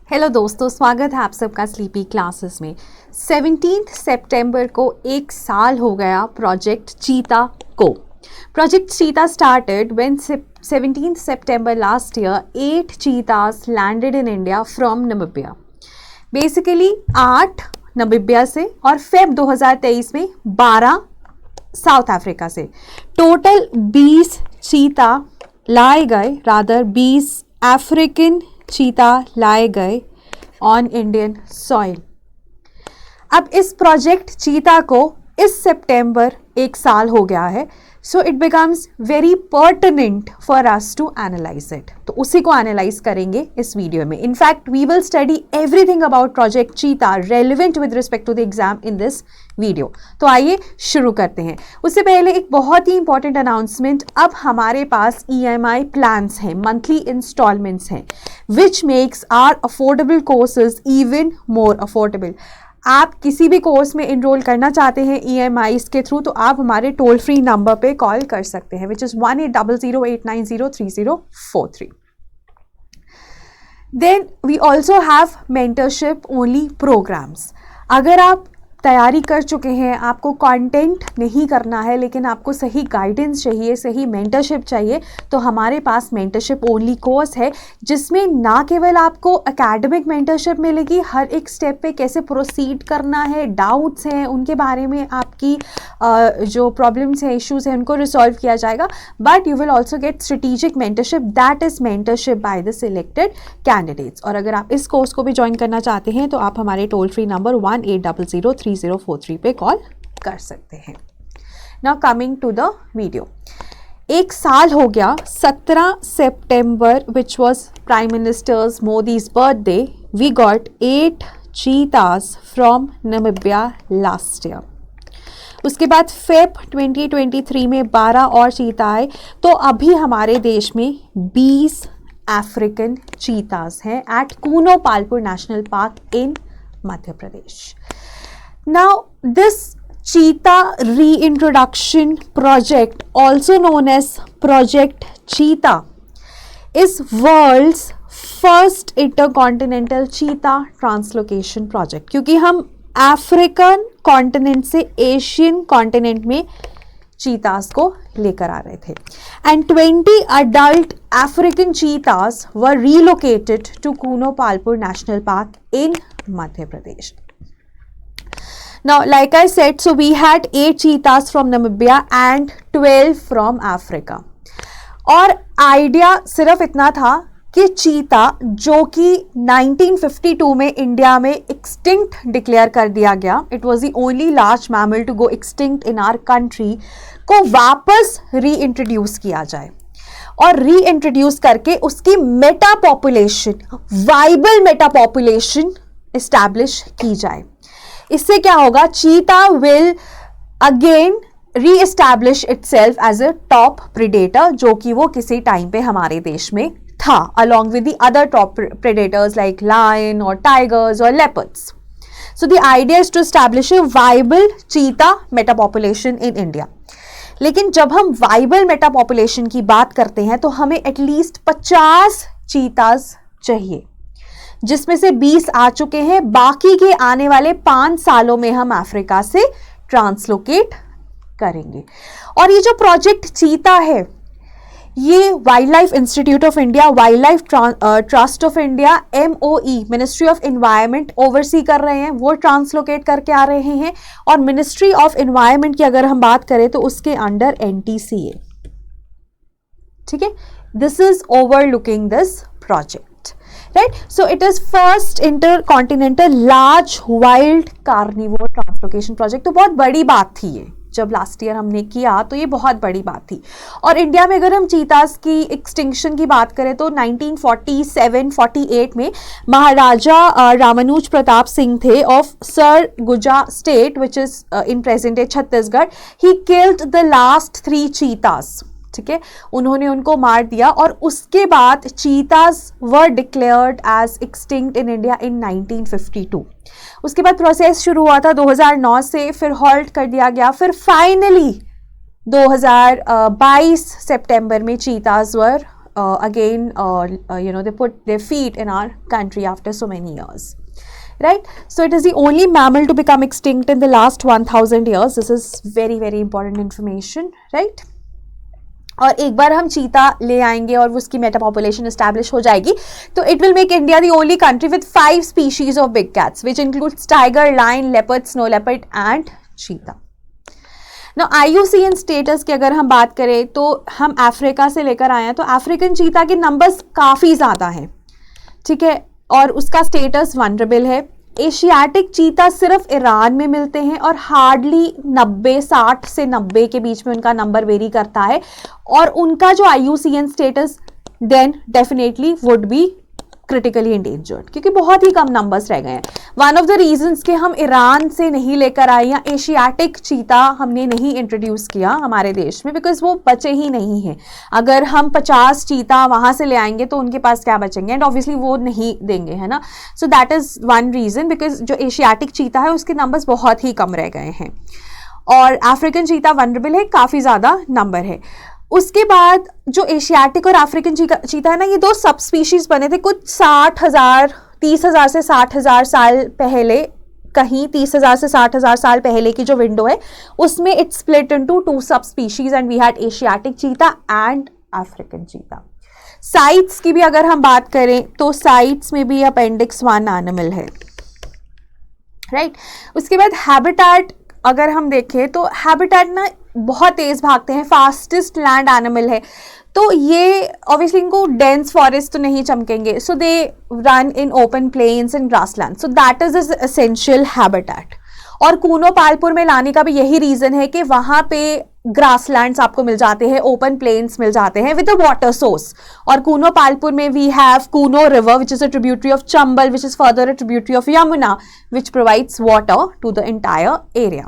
Hello दोस्तों, स्वागत है आप सबका स्लीपी क्लासेस में। 17 सितंबर को एक साल हो गया प्रोजेक्ट चीता को। प्रोजेक्ट चीता started when 17th September last year 8 cheetahs landed in India from Namibia। Basically 8 Namibia से और फेब 2023 में 12 साउथ अफ्रीका से। टोटल 20 चीता लाए गए, रादर 20 अफ्रीकन चीता लाए गए ऑन इंडियन सॉइल। अब इस प्रोजेक्ट चीता को इस सितंबर एक साल हो गया है, so it becomes very pertinent for us to analyse it. तो उसी को एनालाइज करेंगे इस वीडियो में। In fact we will study everything about Project Cheetah relevant with respect to the exam in this video. तो आइए शुरू करते हैं। उससे पहले एक बहुत ही इंपॉर्टेंट अनाउंसमेंट, अब हमारे पास EMI प्लान्स हैं, मंथली इंस्टॉलमेंट्स हैं, which makes are affordable courses even more affordable. आप किसी भी कोर्स में इनरोल करना चाहते हैं EMIs के थ्रू, तो आप हमारे टोल फ्री नंबर पे कॉल कर सकते हैं, which is 1800890343। Then we also have mentorship only programs. अगर आप तैयारी कर चुके हैं, आपको कंटेंट नहीं करना है लेकिन आपको सही गाइडेंस चाहिए, सही मेंटरशिप चाहिए, तो हमारे पास मेंटरशिप ओनली कोर्स है, जिसमें ना केवल आपको एकेडमिक मेंटरशिप मिलेगी, हर एक स्टेप पे कैसे प्रोसीड करना है, डाउट्स हैं उनके बारे में, आपकी जो प्रॉब्लम्स हैं, इश्यूज़ हैं, उनको रिजॉल्व किया जाएगा, but you will also get strategic mentorship, that is mentorship by the selected candidates. और अगर आप इस कोर्स को भी ज्वाइन करना चाहते हैं तो आप हमारे टोल फ्री नंबर 18003043 पे कॉल कर सकते हैं। Now coming to the video. एक साल हो गया 17 सितंबर which was prime minister's Modi's birthday, we got 8 cheetahs from Namibia last year. उसके बाद फेब 2023 में 12 और चीता आए, तो अभी हमारे देश में 20 अफ्रीकन चीताज हैं at Kuno Palpur national park in Madhya Pradesh. Now, this cheetah reintroduction project, also known as Project Cheetah, is world's first intercontinental cheetah translocation project। क्योंकि हम अफ्रीकन कॉन्टिनेंट से एशियन कॉन्टिनेंट में चीतास को लेकर आ रहे थे, and 20 adult African cheetahs were relocated to Kuno Palpur National Park in Madhya Pradesh। Now, like I said, so we had 8 cheetahs from Namibia and 12 from Africa। और idea सिर्फ इतना था कि चीता, जो कि 1952 में इंडिया में एक्सटिंक्ट डिक्लेयर कर दिया गया, it was the only large mammal to go extinct in our country, को वापस री इंट्रोड्यूस किया जाए और री इंट्रोड्यूस करके उसकी meta population, viable meta population establish की जाए। इससे क्या होगा, cheetah will again reestablish itself as a top predator, जो कि वो किसी टाइम पे हमारे देश में था, along with the other top predators like lion और टाइगर्स और leopards. So the idea is to establish a viable cheetah meta population in India. लेकिन जब हम वाइबल मेटा पॉपुलेशन की बात करते हैं तो हमें एटलीस्ट 50 चीताज चाहिए, जिसमें से 20 आ चुके हैं। बाकी के आने वाले 5 सालों में हम अफ्रीका से ट्रांसलोकेट करेंगे। और ये जो प्रोजेक्ट चीता है, ये wild life institute of India, wild life trust of India, MOE ministry of environment oversee कर रहे हैं, वो ट्रांसलोकेट करके आ रहे हैं। और मिनिस्ट्री ऑफ एनवायरनमेंट की अगर हम बात करें तो उसके अंडर NTCA, ठीक है। This is overlooking this project, right? So it is first intercontinental large wild carnivore translocation project। तो बहुत बड़ी बात थी ये, जब लास्ट ईयर हमने किया तो ये बहुत बड़ी बात थी। और इंडिया में अगर हम चीतास की एक्सटिंक्शन की बात करें तो 1947-48 में महाराजा रामानुज प्रताप सिंह थे of Surguja state, which is in present day Chhattisgarh. He killed the last 3 cheetahs, ठीक है, उन्होंने उनको मार दिया। और उसके बाद cheetahs were declared as extinct in India in 1952। उसके बाद प्रोसेस शुरू हुआ था 2009 से, फिर हॉल्ट कर दिया गया, फिर फाइनली 2022 सितंबर में चीताज वर again they put their feet in our country after so many years, right? So it is the only mammal to become extinct in the last 1000 years. This is very very important information, right? और एक बार हम चीता ले आएंगे और उसकी meta population establish हो जाएगी तो it will make India the only country with 5 species of big cats which includes tiger, lion, leopard, snow leopard and cheetah. ना IUCN स्टेटस की अगर हम बात करें तो हम अफ्रीका से लेकर आए हैं, तो अफ्रीकन चीता के नंबर्स काफ़ी ज़्यादा हैं, ठीक है, और उसका स्टेटस वनरेबल है. एशियाटिक चीता सिर्फ ईरान में मिलते हैं और हार्डली 60 से 90 के बीच में उनका नंबर वेरी करता है, और उनका जो IUCN status then definitely would be critically endangered, क्योंकि बहुत ही कम नंबर्स रह गए हैं. वन ऑफ द रीजंस कि हम ईरान से नहीं लेकर आए या एशियाटिक चीता हमने नहीं इंट्रोड्यूस किया हमारे देश में, बिकॉज वो बचे ही नहीं हैं. अगर हम 50 चीता वहाँ से ले आएंगे तो उनके पास क्या बचेंगे, एंड ऑब्वियसली वो नहीं देंगे, है ना. So that is one reason, because जो एशियाटिक चीता है उसके नंबर्स बहुत ही कम रह गए हैं, और अफ्रीकन चीता वनरेबल है, काफ़ी ज़्यादा नंबर है. उसके बाद जो एशियाटिक और अफ्रीकन चीता है ना, ये 2 सब स्पीशीज बने थे कुछ 30,000 से 60,000 साल पहले, कहीं 30,000 से 60,000 साल पहले की जो विंडो है उसमें it split into 2 subspecies and we had Asiatic cheetah and African cheetah. Sites की भी अगर हम बात करें तो साइट्स में भी अपेंडिक्स 1 एनिमल है, राइट. उसके बाद हैबिटेट अगर हम देखें तो हैबिटेट ना बहुत तेज भागते हैं, फास्टेस्ट लैंड एनिमल है, तो ये ऑब्वियसली इनको डेंस फॉरेस्ट तो नहीं चमकेंगे, so they run in open plains and grassland, so that is is essential habitat. और कूनो पालपुर में लाने का भी यही रीजन है कि वहाँ पे ग्रासलैंड्स आपको मिल जाते हैं, ओपन प्लेन्स मिल जाते हैं विद अ वाटर सोर्स. और कूनो पालपुर में we have Kuno river which is a tributary of Chambal which is further a tributary of Yamuna which provides water to the entire area,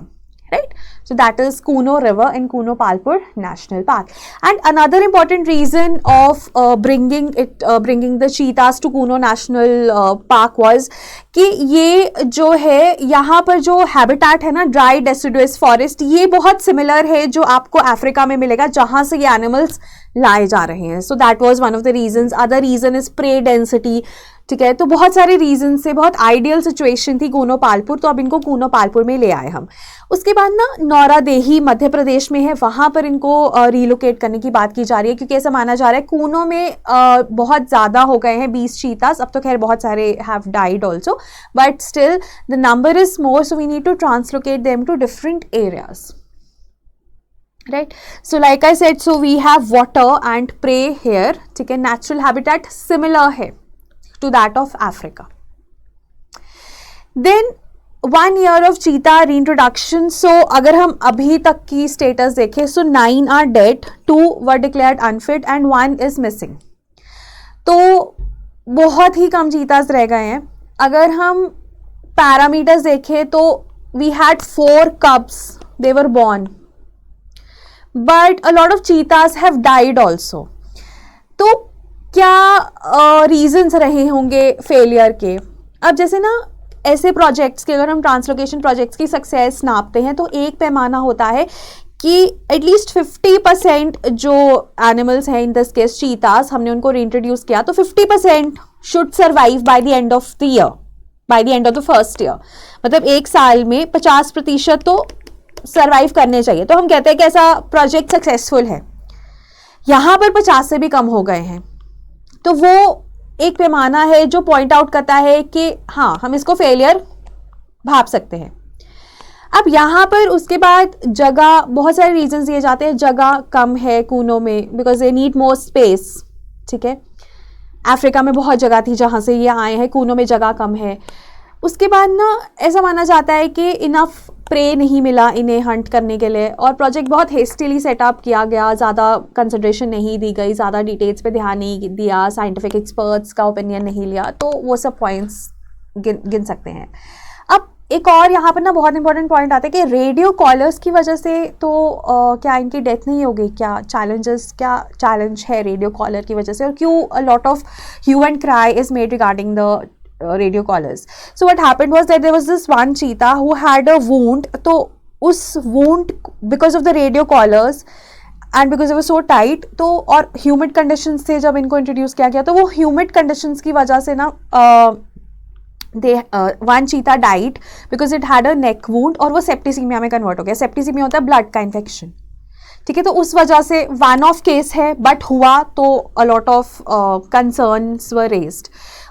right? So that is Kuno River in Kuno Palpur National Park. And another important reason of bringing the cheetahs to Kuno National Park was कि ये जो है यहाँ पर जो habitat है ना, dry deciduous forest, ये बहुत सिमिलर है जो आपको अफ्रीका में मिलेगा जहाँ से ये एनिमल्स लाए जा रहे हैं. So that was one of the reasons. Other reason is prey density, ठीक है. तो बहुत सारे रीजन से बहुत आइडियल सिचुएशन थी कूनो पालपुर, तो अब इनको कूनो पालपुर में ले आए हम. उसके बाद ना नौरादेही मध्य प्रदेश में है, वहाँ पर इनको रिलोकेट करने की बात की जा रही है, क्योंकि ऐसा माना जा रहा है कूनो में बहुत ज़्यादा हो गए हैं 20 चीतास. अब तो खैर बहुत सारे have died also, but still the number is more, so we need to translocate them to different areas, right? So like I said, so we have water and prey here, ठीक है. natural habitat similar है to that of Africa. Then 1 year of cheetah reintroduction. So अगर हम अभी तक की status देखें, so 9 are dead, 2 were declared unfit and 1 is missing. तो बहुत ही कम चीतास रह गए हैं. अगर हम पैरामीटर्स देखें तो we had 4 cubs, they were born, but a lot of cheetahs have died also. तो क्या रीजंस रहे होंगे फेलियर के? अब जैसे ना ऐसे प्रोजेक्ट्स के अगर हम ट्रांसलोकेशन प्रोजेक्ट्स की सक्सेस नापते हैं तो एक पैमाना होता है कि एटलीस्ट 50% जो एनिमल्स हैं, इन दिस केस चीतास, हमने उनको रीइंट्रोड्यूस किया तो 50% should survive by the end of the year, by the end of the first year. मतलब एक साल में 50% तो सर्वाइव करने चाहिए. तो हम कहते हैं कि ऐसा प्रोजेक्ट सक्सेसफुल है. यहाँ पर 50 से भी कम हो गए हैं, तो वो एक पैमाना है जो पॉइंट आउट करता है कि हाँ, हम इसको फेलियर भाप सकते हैं. अब यहाँ पर उसके बाद जगह, बहुत सारे रीजंस दिए जाते हैं. जगह कम है कूनो में because they need more space, ठीक है. अफ्रीका में बहुत जगह थी जहाँ से ये आए हैं, कूनो में जगह कम है. उसके बाद ना ऐसा माना जाता है कि इनफ प्रे नहीं मिला इन्हें हंट करने के लिए, और प्रोजेक्ट बहुत हेस्टिली सेटअप किया गया, ज़्यादा कंसिडरेशन नहीं दी गई, ज़्यादा डिटेल्स पे ध्यान नहीं दिया, साइंटिफिक एक्सपर्ट्स का ओपिनियन नहीं लिया, तो वो सब पॉइंट्स गिन सकते हैं. अब एक और यहाँ पर ना बहुत इंपॉर्टेंट पॉइंट आता है कि रेडियो कॉलर्स की वजह से तो क्या इनकी डेथ नहीं होगी? क्या चैलेंज है रेडियो कॉलर की वजह से, और क्यों a lot of hue and cry is made regarding the radio collars. So what happened was that there was this one cheetah who had a wound. तो उस wound because of the radio collars and because वो सो tight, तो और humid conditions थे जब इनको introduce किया गया, तो वो ह्यूमिड कंडीशंस की वजह से ना वन चीता diet because it had a neck wound, और वो सेप्टिसीमिया में कन्वर्ट हो गया. सेप्टिसीमिया होता है ब्लड का इन्फेक्शन. ठीक है, तो उस वजह से वन ऑफ केस है बट हुआ, तो अ lot of concerns were raised.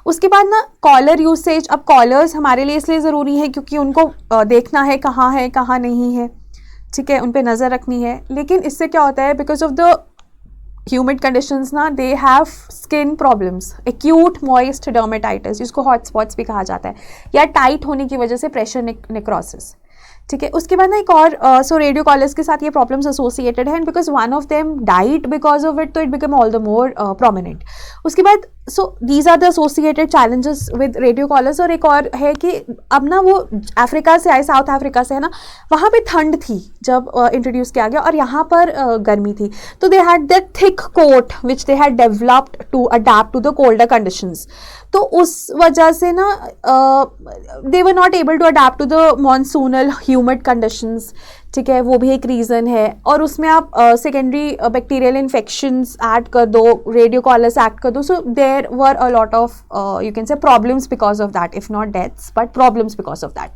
उसके बाद ना कॉलर यूसेज. अब कॉलर्स हमारे लिए इसलिए ज़रूरी है क्योंकि उनको देखना है कहाँ नहीं है. ठीक है, उन पे नज़र रखनी है. लेकिन इससे क्या होता है, because of the humid conditions ना, they have skin problems, acute moist dermatitis, जिसको हॉट स्पॉट्स भी कहा जाता है, या टाइट होने की वजह से प्रेशर नेक्रोसिस. ठीक है, उसके बाद ना एक और सो रेडियो कॉलर्स के साथ ये प्रॉब्लम्स एसोसिएटेड है, and because one of them died because of it, तो it become all the more prominent. उसके बाद so these are the associated challenges with radio collars. और एक और है कि अब ना वो अफ्रीका से आए, साउथ अफ्रीका से है ना, वहाँ पे ठंड थी जब इंट्रोड्यूस किया गया, और यहाँ पर गर्मी थी, तो they had that thick coat which they had developed to adapt to the colder conditions. तो उस वजह से ना they were not able to adapt to the monsoonal humid conditions. ठीक है, वो भी एक रीज़न है. और उसमें आप सेकेंडरी बैक्टीरियल इन्फेक्शंस ऐड कर दो, रेडियो कॉलर्स ऐड कर दो, so there were a lot of you can say problems because of that, if not deaths but problems because of that.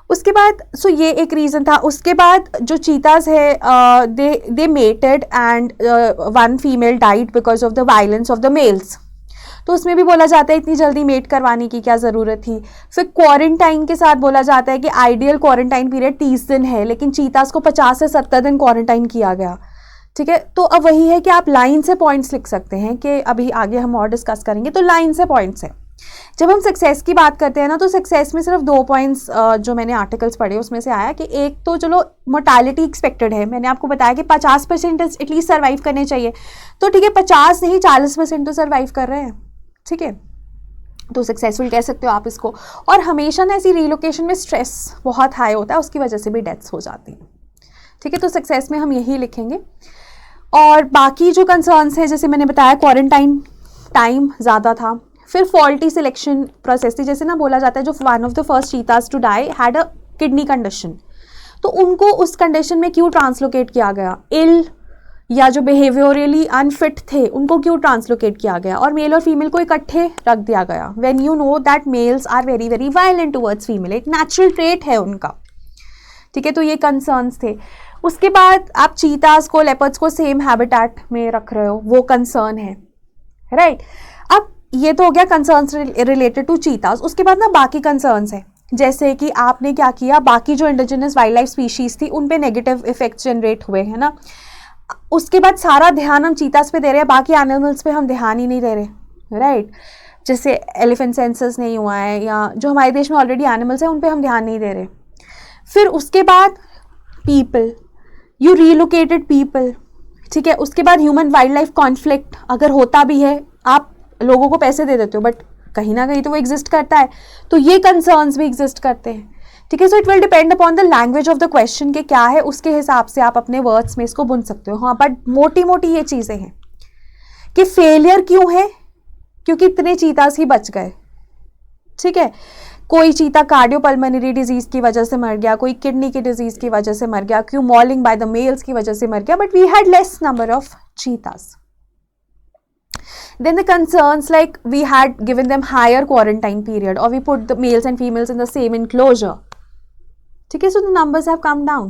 उसके बाद सो ये एक रीज़न था. उसके बाद जो चीताज है they mated and one female died because of the violence of the males. तो उसमें भी बोला जाता है इतनी जल्दी मेट करवाने की क्या ज़रूरत थी. फिर क्वारंटाइन के साथ बोला जाता है कि आइडियल क्वारंटाइन पीरियड 30 दिन है, लेकिन चीतास को 50 से 70 दिन क्वारंटाइन किया गया. ठीक है, तो अब वही है कि आप लाइन से पॉइंट्स लिख सकते हैं, कि अभी आगे हम और डिस्कस करेंगे, तो लाइन से पॉइंट्स है. जब हम सक्सेस की बात करते हैं ना, तो सक्सेस में सिर्फ 2 पॉइंट्स जो मैंने आर्टिकल्स पढ़े उसमें से आया कि एक तो चलो मोर्टालिटी एक्सपेक्टेड है, मैंने आपको बताया कि 50% एटलीस्ट सर्वाइव करने चाहिए, तो ठीक है 50 नहीं 40% तो सर्वाइव कर रहे हैं. ठीक है, तो सक्सेसफुल कह सकते हो आप इसको. और हमेशा ना ऐसी रिलोकेशन में स्ट्रेस बहुत हाई होता है, उसकी वजह से भी डेथ्स हो जाती हैं. ठीक है, तो सक्सेस में हम यही लिखेंगे. और बाकी जो कंसर्न्स हैं, जैसे मैंने बताया क्वारंटाइन टाइम ज़्यादा था. फिर फॉल्टी सिलेक्शन प्रोसेस थी, जैसे ना बोला जाता है जो one of the first cheetahs to die had a kidney condition, तो उनको उस कंडीशन में क्यों ट्रांसलोकेट किया गया. इल या जो बिहेवियरली अनफिट थे उनको क्यों ट्रांसलोकेट किया गया, और मेल और फीमेल को इकट्ठे रख दिया गया. When you know that males are very very violent towards female, एक नेचुरल ट्रेट है उनका. ठीक है, तो ये कंसर्न्स थे. उसके बाद आप चीतास को लेपर्ड्स को सेम हैबिटेट में रख रहे हो, वो कंसर्न है. राइट, अब ये तो हो गया कंसर्न्स रिलेटेड टू चीतास. उसके बाद ना बाकी कंसर्न्स है, जैसे कि आपने क्या किया, बाकी जो इंडिजिनस वाइल्ड लाइफ स्पीशीज थी उन पे नेगेटिव इफेक्ट्स जनरेट हुए, है ना. उसके बाद सारा ध्यान हम चीतास पे दे रहे हैं, बाकी एनिमल्स पे हम ध्यान ही नहीं दे रहे. राइट, जैसे एलिफेंट सेंसस नहीं हुआ है, या जो हमारे देश में ऑलरेडी एनिमल्स हैं उन पे हम ध्यान नहीं दे रहे. फिर उसके बाद पीपल, यू रीलोकेटेड पीपल. ठीक है, उसके बाद ह्यूमन वाइल्ड लाइफ कॉन्फ्लिक्ट अगर होता भी है, आप लोगों को पैसे दे देते हो बट कहीं ना कहीं तो वो एग्जिस्ट करता है, तो ये कंसर्न्स भी एग्जिस्ट करते हैं. ठीक है, so it will depend upon the language of the question के क्या है, उसके हिसाब से आप अपने वर्ड्स में इसको बुन सकते हो. हाँ, बट मोटी मोटी ये चीज़ें हैं कि फेलियर क्यों है, क्योंकि इतने चीतास ही बच गए. ठीक है, कोई चीता कार्डियोपल्मोनरी डिजीज की वजह से मर गया, कोई किडनी की डिजीज की वजह से मर गया, क्यों मॉलिंग बाय द मेल्स की वजह से मर गया, but we had less number of cheetahs. Then the concerns like we had given them higher quarantine period, or we put the males and females in the same enclosure. Okay, so the numbers have come down.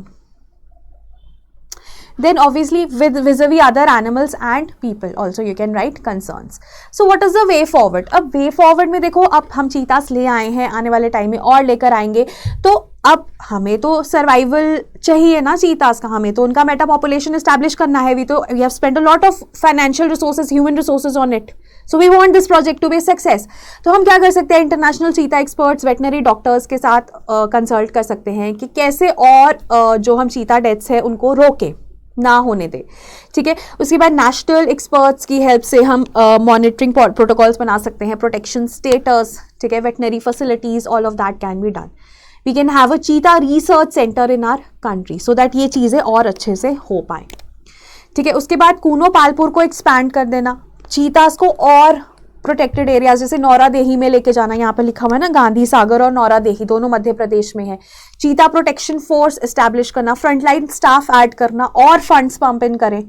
Then obviously with vis-a-vis other animals and people also you can write concerns. So what is the way forward? अब way forward में देखो, अब हम चीतास ले आए हैं, आने वाले टाइम में और लेकर आएंगे, तो अब हमें तो सर्वाइवल चाहिए ना चीतास का, हमें तो उनका मेटा पॉपुलेशन एस्टैब्लिश करना है. We have spent a lot of financial resources, human resources on it, so we want this project to be success. तो हम क्या कर सकते हैं, इंटरनेशनल चीता एक्सपर्ट्स, वेटनरी डॉक्टर्स के साथ कंसल्ट कर सकते हैं कि कैसे और जो हम चीता डेथ्स है उनको रोके ना होने दे. ठीक है, उसके बाद नेशनल एक्सपर्ट्स की हेल्प से हम मॉनिटरिंग प्रोटोकॉल्स बना सकते हैं, प्रोटेक्शन स्टेटस. ठीक है, veterinary facilities, all of that can be done. We can have a cheetah research centre in our country so that ये चीज़ें और अच्छे से हो पाए. ठीक है, उसके बाद कूनो पालपुर को एक्सपैंड कर देना, चीतास को और प्रोटेक्टेड एरियाज जैसे नौरादेही में लेके जाना, यहाँ पे लिखा हुआ है ना, गांधी सागर और नौरादेही दोनों मध्य प्रदेश में है। चीता प्रोटेक्शन फोर्स एस्टैब्लिश करना, फ्रंटलाइन स्टाफ ऐड करना और फंड्स पंप इन करें,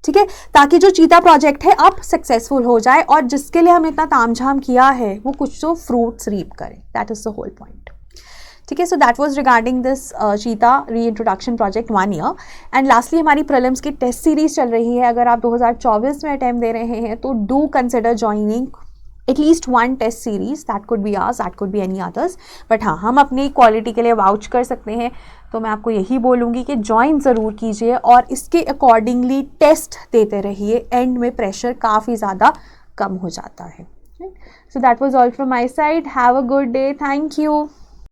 ठीक है, ताकि जो चीता प्रोजेक्ट है अब सक्सेसफुल हो जाए और जिसके लिए हमने इतना तामझाम किया है वो कुछ तो फ्रूट्स रीप करें। That is the whole point, ठीक है। So that was regarding this cheetah reintroduction project 1 year. And lastly हमारी प्रीलिम्स की टेस्ट सीरीज चल रही है। अगर आप 2024 में अटेम्प्ट दे रहे हैं तो do consider joining at least one test series, that could be ours, that could be any others, but हाँ, हम अपनी क्वालिटी के लिए वाउच कर सकते हैं। तो मैं आपको यही बोलूँगी कि ज्वाइन ज़रूर कीजिए और इसके अकॉर्डिंगली टेस्ट देते रहिए, एंड में प्रेशर काफ़ी ज़्यादा कम हो जाता है। So that was all from my side, have a good day, thank you.